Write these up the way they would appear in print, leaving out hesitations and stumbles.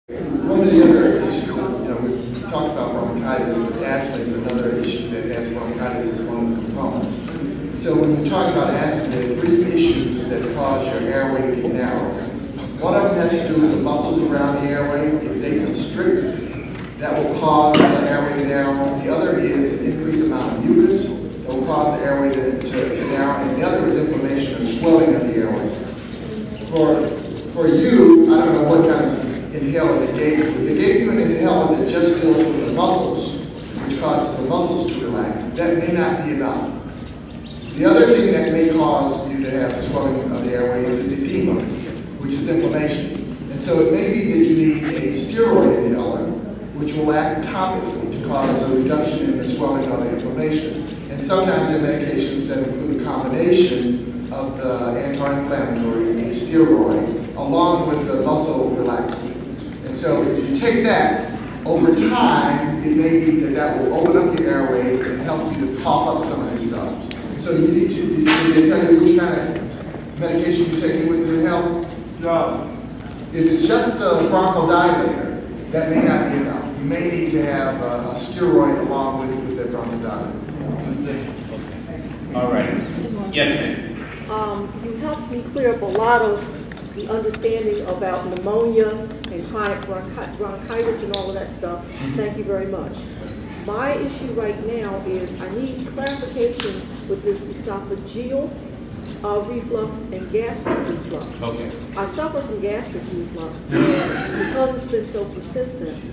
One of the other issues, we talked about bronchitis, but asthma is another issue that has bronchitis as one of the components. So when you talk about asthma, there are three issues that cause your airway to be narrow. One of them has to do with the muscles around the airway. If they constrict, that will cause the airway to narrow. The other is an increased amount of mucus that will cause the airway to narrow. And the other is inflammation or swelling of the airway. For you, I don't know what kind of inhaler they gave you. If they gave you an inhaler that just deals with the muscles, which causes the muscles to relax, that may not be enough. The other thing that may cause you to have swelling of the airways is edema, which is inflammation. And so it may be that you need a steroid inhaler, which will act topically to cause a reduction in the swelling or the inflammation. And sometimes there are medications that include a combination of the anti-inflammatory and steroid, along with the muscle relaxant. And so if you take that, over time, it may be that will open up your airway and help you to cough up some of this stuff. So you need to, did they tell you which kind of medication you're taking with your health? No. If it's just the bronchodilator, that may not be enough. You may need to have a steroid along with that bronchodilator. All right. Yes, ma'am. You helped me clear up a lot of the understanding about pneumonia and chronic bronchitis and all of that stuff. Thank you very much. My issue right now is I need clarification with this esophageal reflux and gastric reflux. Okay. I suffer from gastric reflux, and because it's been so persistent,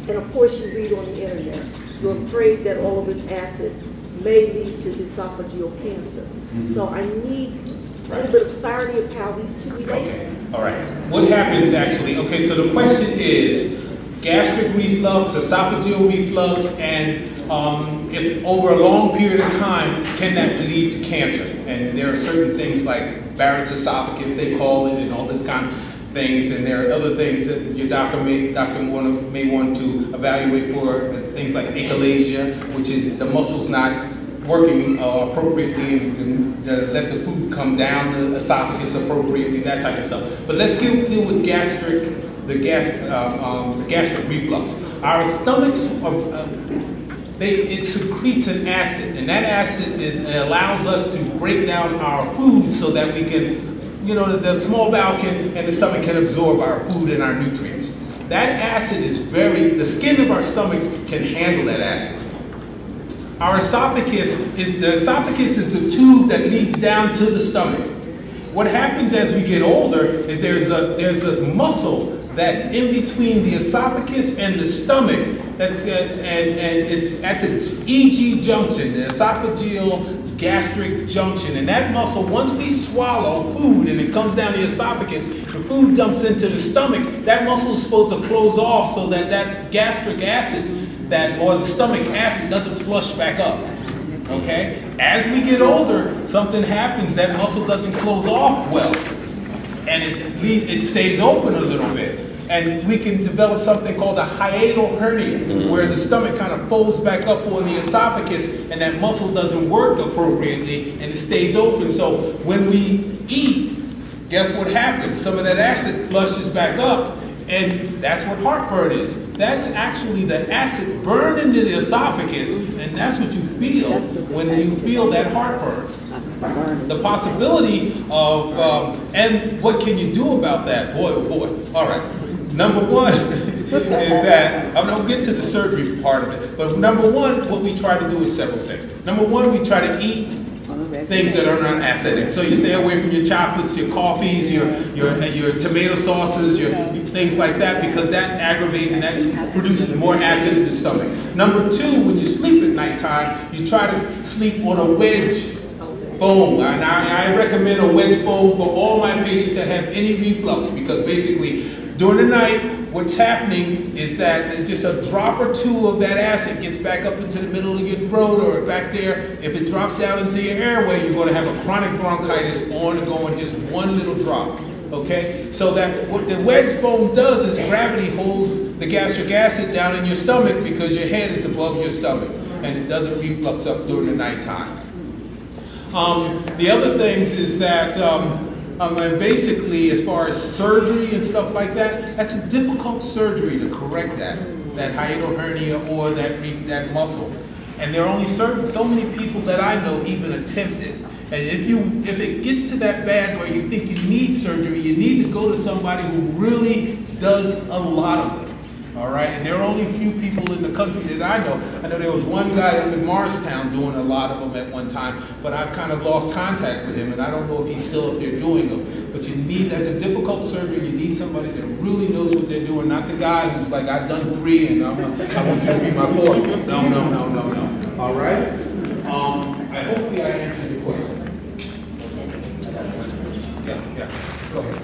and of course you read on the internet, you're afraid that all of this acid may lead to esophageal cancer. So I need a little bit of clarity of how these two relate. Okay. All right. What happens actually? Okay, so the question is gastric reflux, esophageal reflux, and if over a long period of time, can that lead to cancer? And there are certain things like Barrett's esophagus, they call it, and all this kind of things. And there are other things that your doctor may want to evaluate for, things like achalasia, which is the muscles not working appropriately and let the food come down the esophagus appropriately, that type of stuff. But let's deal with the gastric reflux. Our stomachs it secretes an acid, and that acid allows us to break down our food so that we can, the small bowel and the stomach can absorb our food and our nutrients. That acid is the skin of our stomachs can handle that acid. Our esophagus is the tube that leads down to the stomach. What happens as we get older is there's this muscle that's in between the esophagus and the stomach, and it's at the EG junction, the esophageal gastric junction. And that muscle, once we swallow food and it comes down the esophagus, the food dumps into the stomach, that muscle is supposed to close off so that gastric acid or the stomach acid doesn't flush back up. Okay? As we get older, something happens, that muscle doesn't close off well. And it stays open a little bit. And we can develop something called a hiatal hernia, where the stomach kind of folds back up on the esophagus and that muscle doesn't work appropriately and it stays open. So when we eat, guess what happens? Some of that acid flushes back up, and that's what heartburn is. That's actually the acid burned into the esophagus, and that's what you feel when you feel that heartburn. The possibility of, and what can you do about that? Boy, oh boy. All right. Number one is that, I'm going to get to the surgery part of it, but number one, what we try to do is several things. Number one, we try to eat things that are not acidic. So you stay away from your chocolates, your coffees, your tomato sauces, your things like that, because that aggravates and that produces more acid in the stomach. Number two, when you sleep at nighttime, you try to sleep on a wedge foam. And I recommend a wedge foam for all my patients that have any reflux, because basically during the night, what's happening is that just a drop or two of that acid gets back up into the middle of your throat or back there. If it drops down into your airway, you're going to have a chronic bronchitis on and going, just one little drop. Okay? So that what the wedge foam does is gravity holds the gastric acid down in your stomach because your head is above your stomach, and it doesn't reflux up during the nighttime. The other things is that And basically, as far as surgery and stuff like that, that's a difficult surgery to correct that hiatal hernia or that muscle. And there are only so many people that I know even attempt it. And if it gets to that bad where you think you need surgery, you need to go to somebody who really does a lot of them. All right, and there are only a few people in the country that I know. I know there was one guy up in Morristown doing a lot of them at one time, but I've kind of lost contact with him, and I don't know if he's still up there doing them. But that's a difficult surgery. You need somebody that really knows what they're doing, not the guy who's like, I've done 3 and I want you to be my 4th. No. All right? I hope I answered your question. Yeah. Go ahead.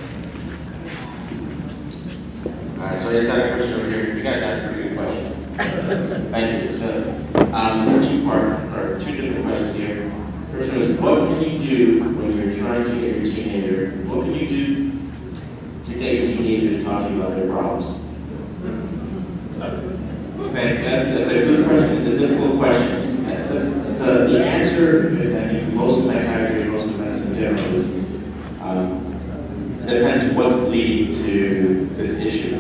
All right, so I just had a question over here. You guys asked pretty good questions. Thank you. So, it's a two-part, or 2 different questions here. First one is, what can you do when you're trying to get your teenager, what can you do to get your teenager to talk to you about their problems? Okay, that's a good question. It's a difficult question. The answer, and I think most of psychiatry and most of medicine in general is, depends what's leading to this issue.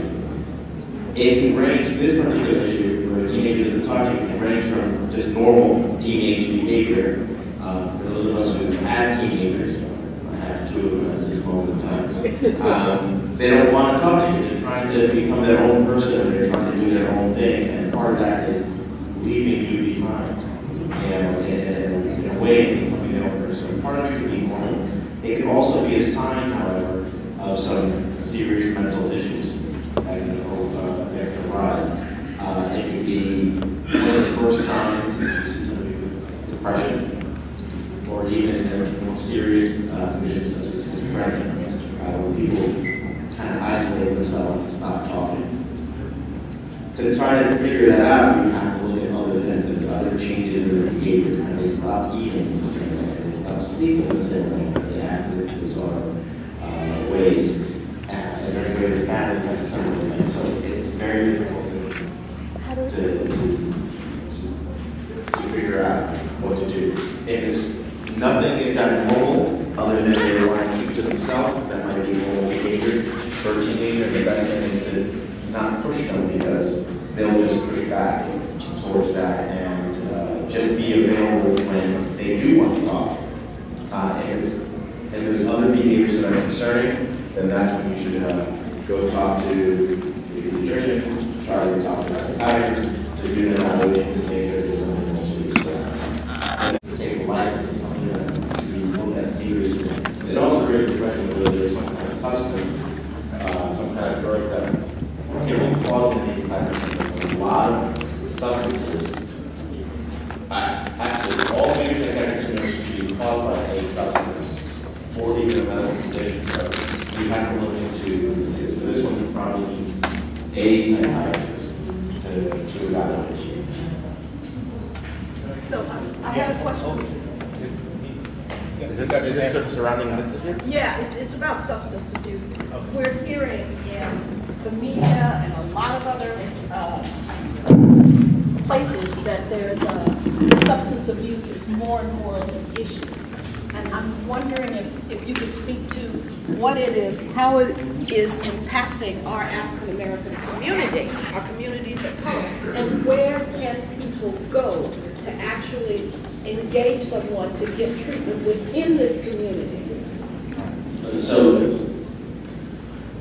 It can range, this particular issue, where a teenager doesn't talk to you, can range from just normal teenage behavior. For those of us who have teenagers, I have 2 of them at this moment in time, they don't want to talk to you. They're trying to become their own person, they're trying to do their own thing, and part of that is leaving you behind, in a way, becoming their own person. Part of it can be normal. It can also be a sign, however, of some serious mental issues that can arise. It could be one of the first signs that you see somebody with depression, or even in more serious conditions such as schizophrenia, where people kind of isolate themselves and stop talking. To try to figure that out, you have to look at other things and other changes in their behavior. And they stop eating the same way, they stop sleeping the same way, they act in bizarre ways. Is there any way the family has similar things? So it's very difficult to figure out what to do. If nothing is abnormal other than they want to keep to themselves, that might be normal behavior for a teenager. The best thing is to not push them, because they'll just push back towards that, and just be available when they do want to talk. If there's other behaviors that are concerning, then that's when you should go talk to your pediatrician, try to talk to a psychiatrist to do an evaluation to make sure there's nothing more serious going on. To take lightly, something that to be looked at seriously. It also raises the question of whether there's some kind of substance, some kind of drug that can cause these types of symptoms. A lot of substances, actually, all major psychiatric symptoms can be caused by a substance or even a medical condition. So we have to look into this. But this one probably needs a psychiatrist to evaluate. So I have a question. Is this surrounding this issue? Yeah, it's about substance abuse. We're hearing in the media and a lot of other places that there's substance abuse is more and more of an issue. And I'm wondering if you could speak to what it is, how it is impacting our African American community, our communities of color, and where can people go to actually engage someone to get treatment within this community? So,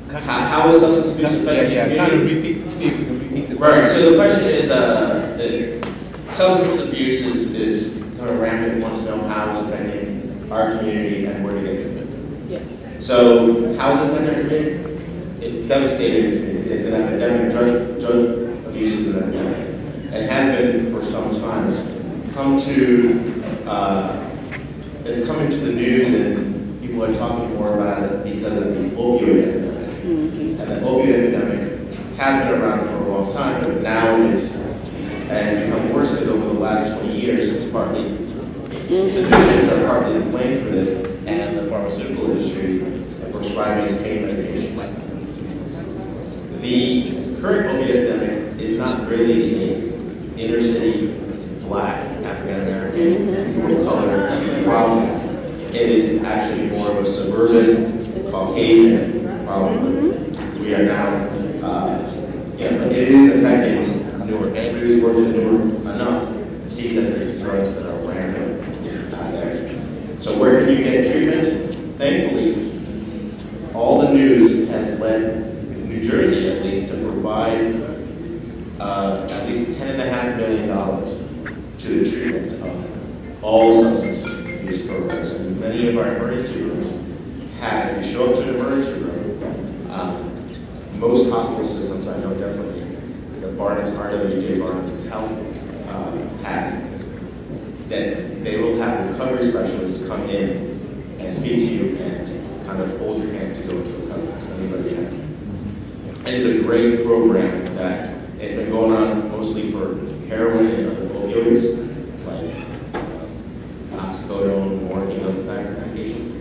how is substance abuse affecting the community? Kind of repeat, see if you can repeat the question. Right, so the question is, substance abuse is kind of rampant. Wants to know how it's affecting our community and where to get treatment. Yes. So, how is it affecting our community? It's devastating. It's an epidemic. Drug abuse is an epidemic. And it has been for some time. It's coming to the news, and people are talking more about it because of the opioid epidemic. And the opioid epidemic has been around for a long time, but now has become worse because over the last 20 years, it's partly physicians are partly to blame for this, and the pharmaceutical industry prescribing pain medications. The current opioid epidemic is not really an inner city Black African American color problem. It is actually more of a suburban Caucasian problem. We are now, but it is affecting Newark. Anybody who's worked in Newark enough sees that there's drugs that are rampant there. So where can you get treatment? Thankfully, all the news has led New Jersey, at least, to provide at least $10.5 million to the treatment of all substance use programs. And many of our emergency rooms have, if you show up to an emergency room, most hospital systems, I know definitely, the Barnes, RWJ Barnes Health has, that they will have recovery specialists come in and speak to you and kind of hold your hand to go into recovery. Anybody has. And it's a great program that it's been going on mostly for heroin and other opioids, like oxycodone, morphine, those type of medications,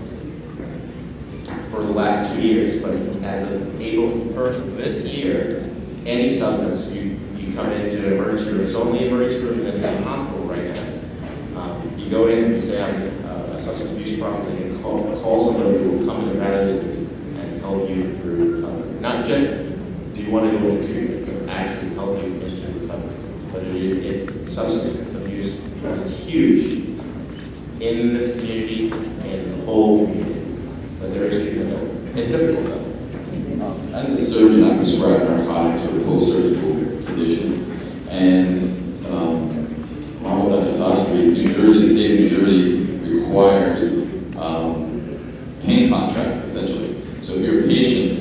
for the last 2 years. But as of April 1st this year, any substance you come into an emergency room, it's only emergency rooms in the hospital right now. You go in, you say, I'm a substance abuse problem, and you call somebody who will come and evaluate and help you through recovery. Not just, do you want to go into treatment, but actually help you into recovery. But substance abuse is huge in this community and the whole community. But there is treatment. It's difficult though. As a surgeon, I prescribe narcotics for post-surgical conditions. And along with Dr. Sastry, New Jersey, the state of New Jersey requires pain contracts, essentially. So if you're a patient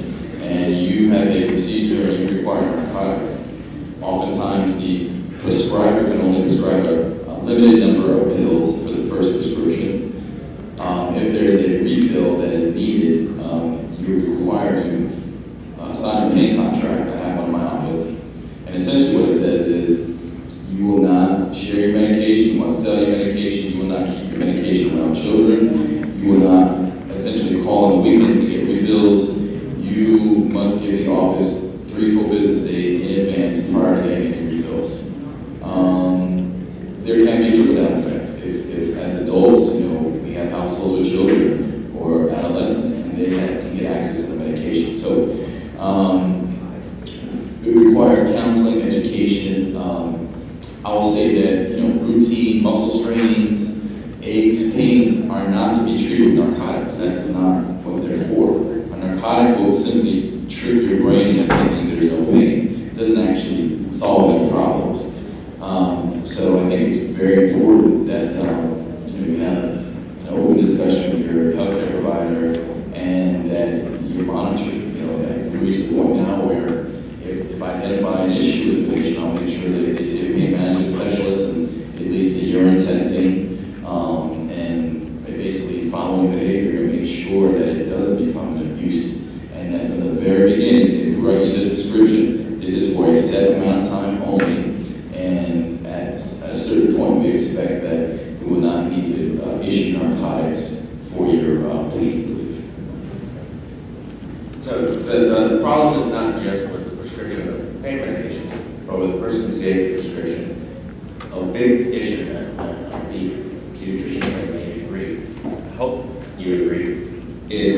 and you have a procedure and you require narcotics, oftentimes the prescriber can only prescribe a limited number of pills for the first prescription. If there's a refill that is needed, you're required to sign a pain contract. I have one in my office. And essentially what it says is you will not share your medication, you won't sell your medication, you will not keep your medication around children, you will not essentially call on the weekends to get refills. You must give the office 3 full business days in advance prior to getting any refills. There can be a trickle-down effect. If as adults, we have households with children or adolescents, and they can get access to the medication. So it requires counseling, education. I will say that routine muscle strains, aches, pains are not to be treated with narcotics. That's not what they're for. A narcotic will simply trick your brain into thinking there's no pain. It doesn't actually solve any problems. So I think it's very important that you have an open discussion with your healthcare provider and that you're monitoring. We reach the point now where if I identify an issue with the patient, I'll make sure that they see a pain management specialist and at least the urine testing and basically following behavior to make sure that it doesn't become an abuse. And that from the very beginning, say, we write you this prescription, this is for a set amount of time only, and at a certain point we expect that we will not need to issue narcotics for your pain relief. So the problem is not just with the prescription of pain medications, but with the person who's getting the prescription. A big issue that the pediatrician may agree, I hope you agree, is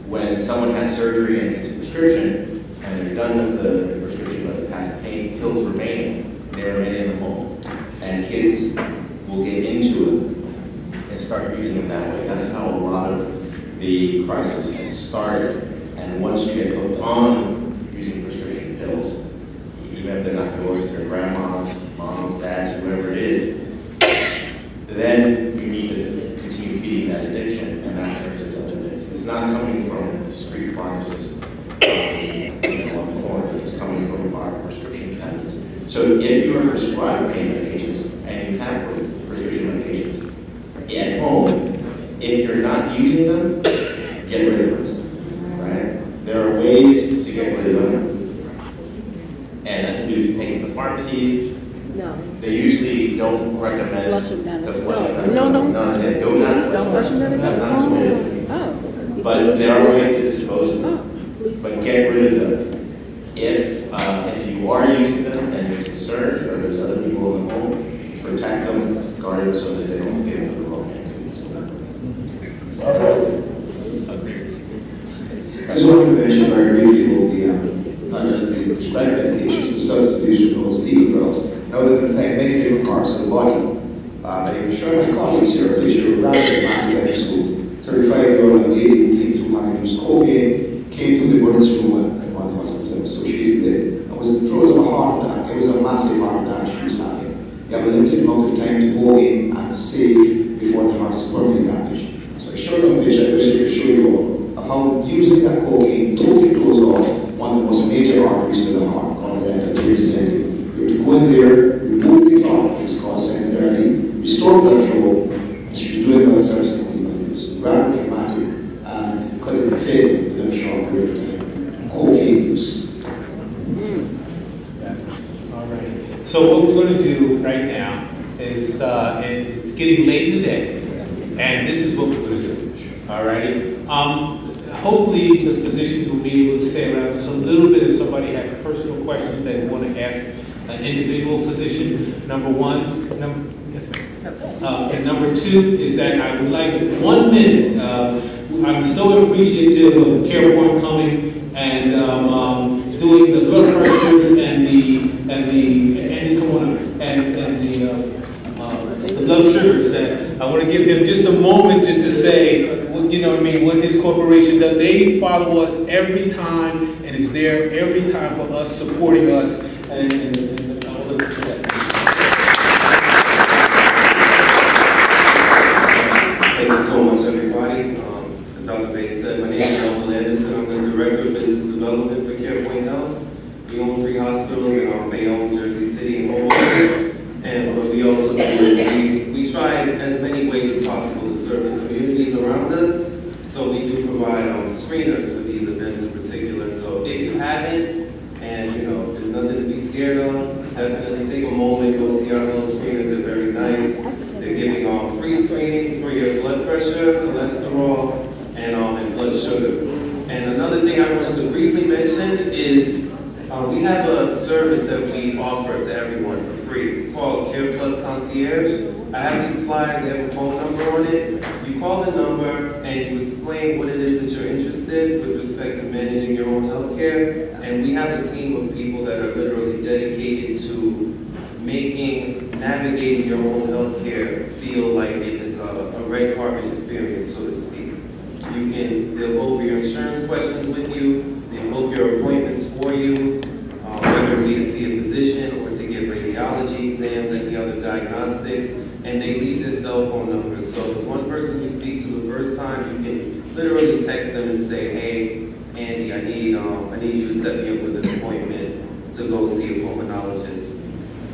when someone has surgery and gets a prescription, and they're done with the prescription but has pain pills remaining, they remain in the home. And kids will get into it and start using them that way. That's how a lot of the crisis has started. And once you get hooked on using prescription pills, even if they're not going to their grandmas, moms, dads, whoever it is, then you need to continue feeding that addiction, and that turns into other things. It's not coming from the street pharmacist on the corner. It's coming from our prescription cabinets. So if you are prescribed pain medications and you have prescription medications at home, if you're not using them, get rid of them. Right? There are ways to get rid of them, and I think you can pay the pharmacies. No. They usually don't recommend Flushing down the the- flushing down. No. I said do not. Please don't flush them down the- That's not permitted. Oh. But there are ways to dispose of them. Oh, please. But get rid of them. If you are using them and you're concerned, or there's other people in the home, protect them, guard them so that they don't get into the wrong hands. just wanted to mention very briefly about the, not just the prescribed medications, but substitution of those legal drugs. Now, that can affect many different parts of the body. I was showing my colleagues here a picture of a rather dramatic episode. 35-year-old lady who came to having used cocaine, came to the emergency room at one of the hospitals that was associated with it, and was in the throes of a heart attack. It was a massive heart attack she was having. You have a limited amount of time to go in and save before the heart is permanently damaged. So I showed them a picture, I wish I could show you all, of how using that cocaine totally closed off one of the most major arteries to the heart, called the artery descending. You have to go in there, remove the clot, which is called secondarily, restore blood flow, and she was doing well subsequently, but it was rather dramatic and could have been fatal within a short period of time. Cocaine use. All right. So what we're going to do right now is, and it's getting late in the day, and this is what we're going to do. All righty. Hopefully the physicians will be able to say around just a little bit if somebody had personal questions they want to ask an individual physician. Number one. Yes, ma'am. And number two is that I would like 1 minute. I'm so appreciative of CarePoint coming and doing the blood pressures and the blood sugars. That I want to give him just a moment just to say, you know what I mean, what his corporation does. They follow us every time and is there every time for us, supporting us, and I'll look at that. Thank you so much, everybody. As Dr. Bates said, my name is Elvin Anderson. I'm the Director of Business Development for CarePoint Health. We own 3 hospitals in Bayonne, Jersey City, and Hoboken. And what we also do is we try as many ways as possible to serve the communities around us. So we do provide screeners for these events in particular. So if you haven't, and you know, there's nothing to be scared of, definitely take a moment, go see our health screeners. They're very nice. They're giving free screenings for your blood pressure, cholesterol, and blood sugar. And another thing I wanted to briefly mention is we have a service that we offer to everyone for free. It's called Care Plus Concierge. I have these flyers, they have a phone number on it. You call the number and you explain what it is that you're interested with respect to managing your own health care. And we have a team of people that are literally dedicated to navigating your own health care feel like it's a red carpet experience, so to speak. They'll go over your insurance questions with you, they book your appointments for you, whether it be to see a physician or to get radiology exams, any other diagnostics, and they leave their cell phone numbers. So the one person you speak to the first time, you can literally text them and say, hey, Andy, I need you to set me up with an appointment to go see a pulmonologist.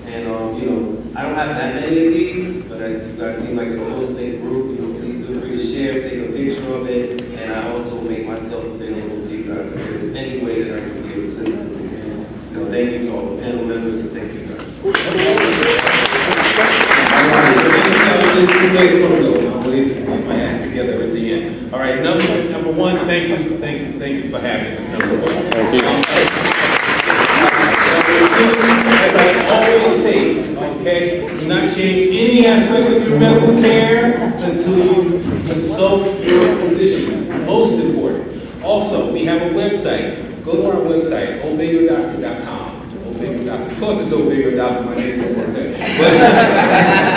And you know, I don't have that many of these, but you guys seem like a close-knit group. You know, please feel free to share, take a picture of it, and I also make myself available to you guys if there's any way that I can be of assistance. And you know, thank you to all the panel members, and thank you guys. This is going to go. I'll get my hand together at the end. All right, number one, thank you for having us. Number one. Thank you. As I always state, okay, do not change any aspect of your medical care until you consult your physician. Most important. Also, we have a website. Go to our website, obeyyordoctor.com. Of course, it's Obey Your Doctor. My name is okay.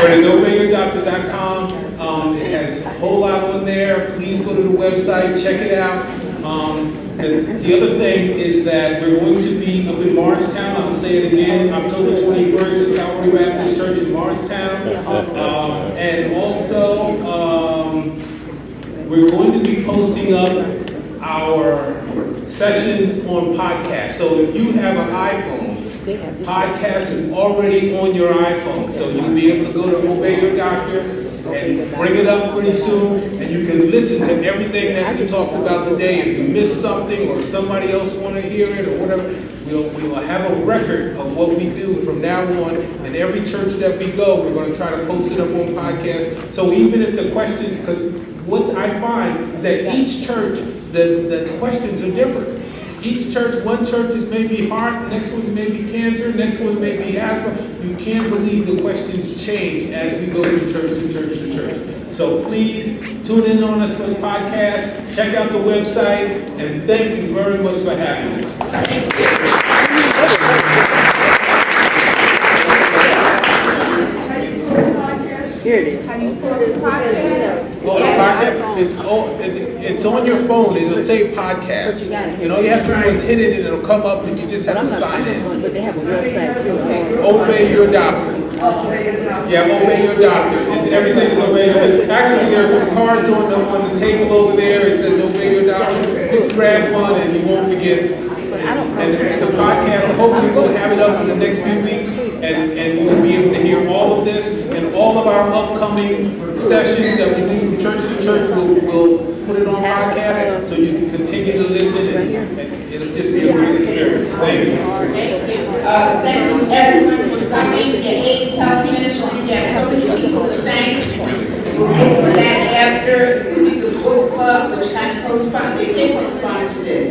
But it's obeyyordoctor.com. It has a whole lot on there. Please go to the website, check it out. The other thing is that we're going to be up in Morristown. I'll say it again, October 21st at Calvary Baptist Church in Morristown. And also, we're going to be posting up our sessions on podcast. So if you have an iPhone, podcast is already on your iPhone. So you'll be able to go to Obey Your Doctor and bring it up pretty soon, and you can listen to everything that we talked about today. If you missed something or somebody else want to hear it or whatever, we'll have a record of what we do from now on. And every church that we go, we're going to try to post it up on podcast. So even if the questions, because what I find is that each church, the questions are different. Each church, one church it may be heart, next one may be cancer, next one may be asthma. You can't believe the questions change as we go from church to church to church. So please tune in on us on podcast, check out the website, and thank you very much for having us. Here it is. Oh, the podcast, it's on your phone, it'll say podcast. And all you have to do is hit it and it'll come up and you just have to sign in. But they have a website too. Obey your doctor. Yeah, obey your doctor. Everything is obey your doctor. Actually, there are some cards on the table over there. It says obey your doctor. Just grab one and you won't forget. And the podcast, hopefully we'll have it up in the next few weeks and you'll be able to hear all of this and all of our upcoming sessions that we do from church to church. We'll put it on podcast so you can continue to listen and it'll just be a great experience. Thank you. Thank you everyone for coming. The AIDS Health Ministry, we have so many people to thank. We'll get to that after, including the book club, which kind of co-sponsor, they co-sponsor this.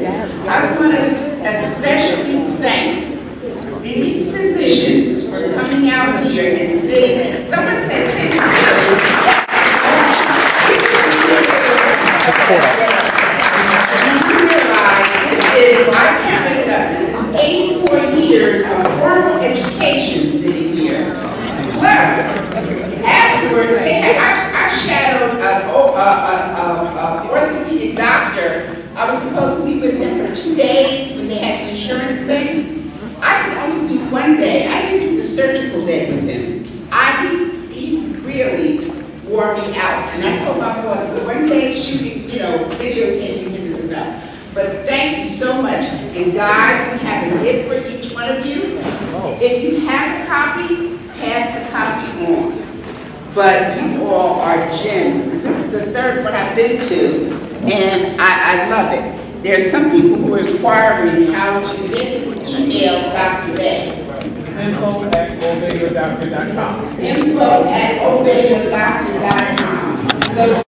I want to especially thank these physicians for coming out here and sitting. Someone said 10 you realize this is, I counted it up, this is 84 years of formal education sitting here. Plus, afterwards, they had, I shadowed an orthopedic doctor. I was supposed to be with him for 2 days when they had the insurance thing. I could only do 1 day. I didn't do the surgical day with him. He really wore me out. And I told my boss, the 1 day shooting, videotaping him is enough. But thank you so much. And guys, we have a gift for each one of you. If you have a copy, pass the copy on. But you all are gems. This is the third one I've been to, and I love it. There are some people who are inquiring how to, they can email Dr. Bay. info@obeyyordoctor.com. info@obeyyordoctor.com. So